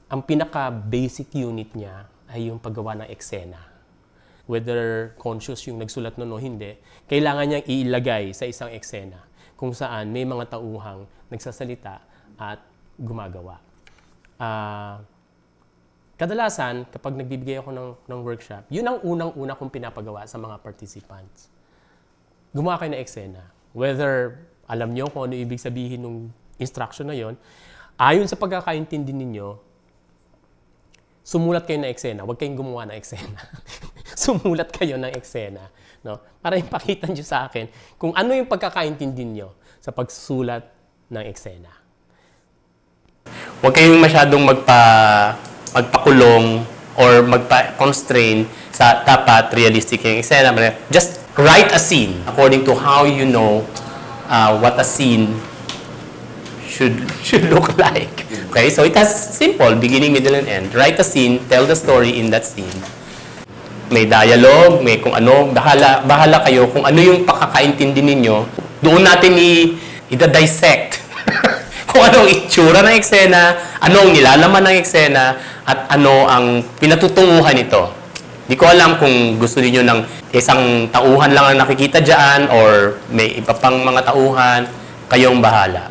ang pinaka-basic unit niya ay yung paggawa ng eksena. Whether conscious yung nagsulat nun o hindi, kailangan niyang iilagay sa isang eksena kung saan may mga tauhang nagsasalita at gumagawa. Kadalasan, kapag nagbibigay ako ng workshop, yun ang unang-una kong pinapagawa sa mga participants. Gumawa kayo ng eksena. Whether alam nyo kung ano ibig sabihin ng instruction na yon, ayon sa pagkakaintindi ninyo, sumulat kayo ng eksena. Huwag kayong gumawa ng eksena. Sumulat kayo ng eksena. No? Para ipakita nyo sa akin kung ano yung pagkakaintindi nyo sa pagsulat ng eksena. Huwag kayong masyadong magpakulong or magpa-constrain sa dapat realistic yung eksena. Just write a scene according to how you know what a scene should look like. Okay, so it has simple beginning, middle, and end. Write a scene, tell the story in that scene. May dialogue, may kung ano, bahala kayo kung ano yung pakakaintindi ninyo. Doon natin i-dissect kung anong itsura ng eksena, anong nilalaman ng eksena, at ano ang pinatutunguhan nito. Di ko alam kung gusto niyo ng isang tauhan lang ang nakikita dyan or may iba pang mga tauhan, kayong bahala.